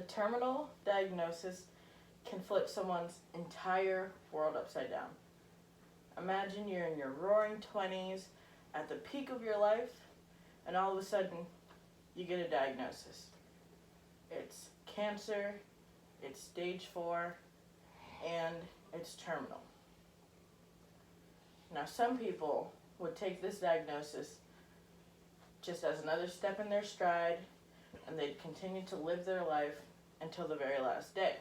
terminal diagnosis can flip someone's entire world upside down. Imagine you're in your roaring 20s, at the peak of your life, and all of a sudden, you get a diagnosis. It's cancer, it's stage 4, and it's terminal. Now, some people would take this diagnosis just as another step in their stride, and they'd continue to live their life until the very last day.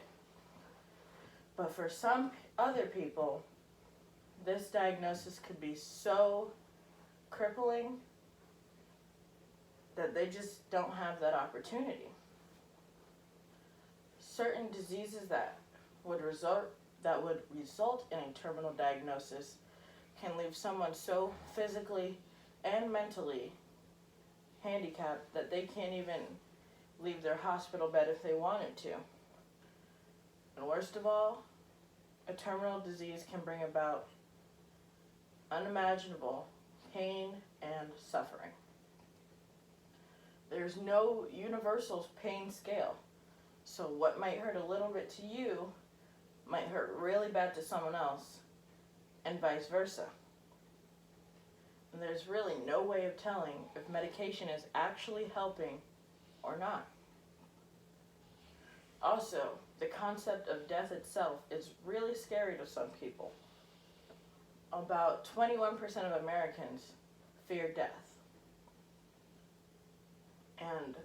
But for some other people, this diagnosis could be so crippling that they just don't have that opportunity. Certain diseases that would result in a terminal diagnosis can leave someone so physically and mentally handicapped that they can't even leave their hospital bed if they wanted to. And worst of all, a terminal disease can bring about unimaginable pain and suffering. There's no universal pain scale, so what might hurt a little bit to you might hurt really bad to someone else, and vice versa. And there's really no way of telling if medication is actually helping or not. Also, the concept of death itself is really scary to some people. About 21% of Americans fear death. And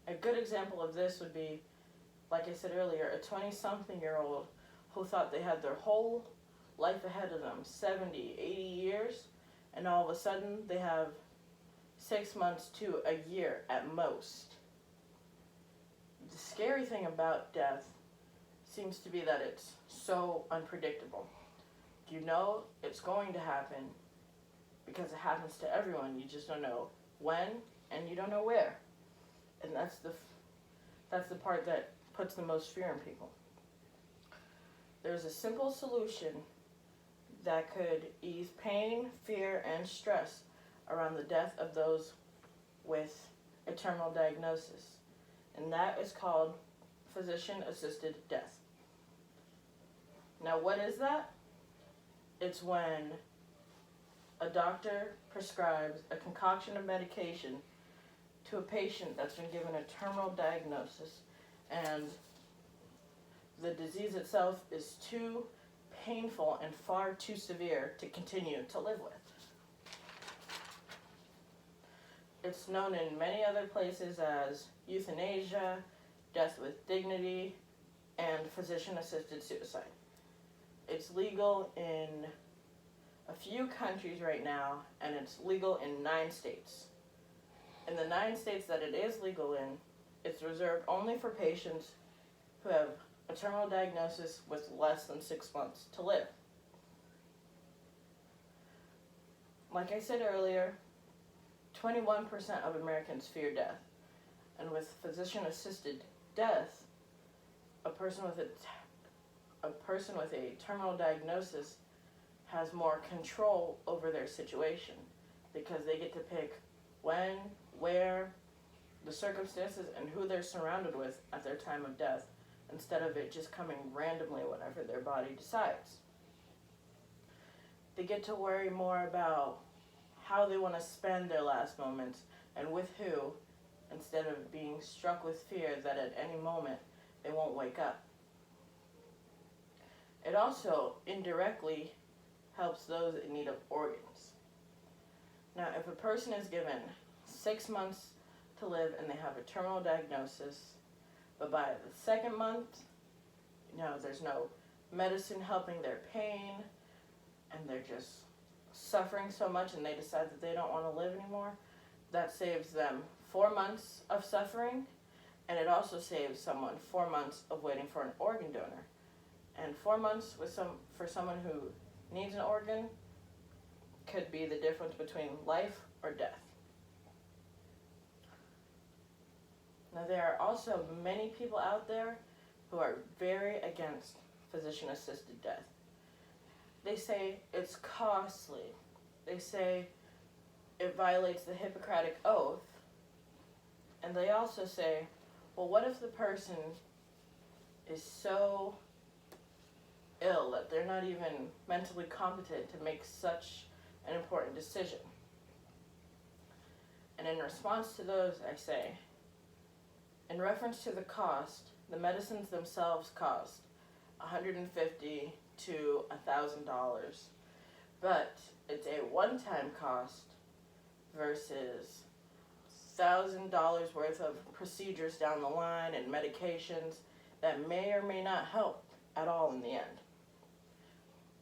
a good example of this would be, like I said earlier, a 20-something-year-old who thought they had their whole life ahead of them, 70, 80 years, and all of a sudden they have 6 months to a year at most. The scary thing about death seems to be that it's so unpredictable. You know it's going to happen because it happens to everyone. You just don't know when and you don't know where. And that's the part that puts the most fear in people. There's a simple solution that could ease pain, fear, and stress around the death of those with a terminal diagnosis. And that is called physician-assisted death. Now, what is that? It's when a doctor prescribes a concoction of medication to a patient that's been given a terminal diagnosis, and the disease itself is too painful and far too severe to continue to live with. It's known in many other places as euthanasia, death with dignity, and physician-assisted suicide. It's legal in a few countries right now, and it's legal in 9 states. In the 9 states that it is legal in, it's reserved only for patients who have a terminal diagnosis with less than 6 months to live. Like I said earlier, 21% of Americans fear death. And with physician-assisted death, a person with a terminal diagnosis has more control over their situation because they get to pick when, where, the circumstances, and who they're surrounded with at their time of death, instead of it just coming randomly whenever their body decides. They get to worry more about how they want to spend their last moments and with who, instead of being struck with fear that at any moment they won't wake up. It also indirectly helps those in need of organs. Now, if a person is given 6 months to live and they have a terminal diagnosis, but by the 2nd month, there's no medicine helping their pain, and they're just suffering so much and they decide that they don't want to live anymore, that saves them 4 months of suffering, and it also saves someone 4 months of waiting for an organ donor. And 4 months for someone who needs an organ could be the difference between life or death. Now, there are also many people out there who are very against physician-assisted death. They say it's costly. They say it violates the Hippocratic Oath. And they also say, well, what if the person is so ill that they're not even mentally competent to make such an important decision? And in response to those, I say, in reference to the cost, the medicines themselves cost $150 to $1,000, but it's a one-time cost versus $1,000 worth of procedures down the line and medications that may or may not help at all in the end.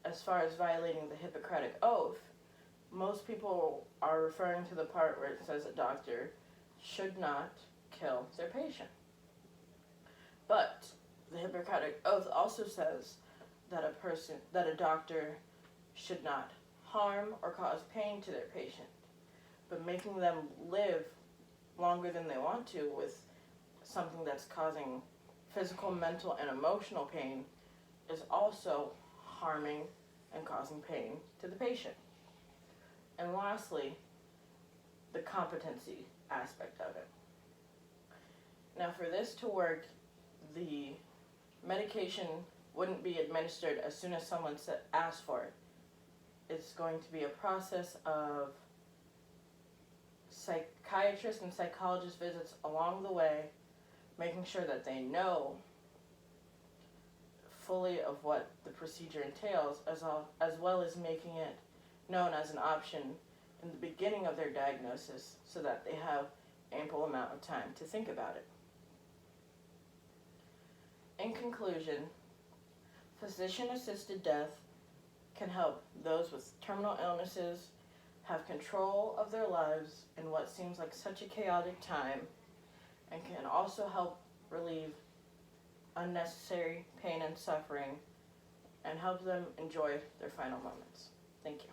As far as violating the Hippocratic Oath, most people are referring to the part where it says a doctor should not kill their patient. But the Hippocratic Oath also says that a doctor should not harm or cause pain to their patient, but making them live longer than they want to with something that's causing physical, mental, and emotional pain is also harming and causing pain to the patient. And lastly, the competency aspect of it. Now, for this to work, the medication wouldn't be administered as soon as someone asks for it. It's going to be a process of psychiatrist and psychologist visits along the way, making sure that they know fully of what the procedure entails, as well as making it known as an option in the beginning of their diagnosis so that they have ample amount of time to think about it. In conclusion, physician-assisted death can help those with terminal illnesses have control of their lives in what seems like such a chaotic time, and can also help relieve unnecessary pain and suffering and help them enjoy their final moments. Thank you.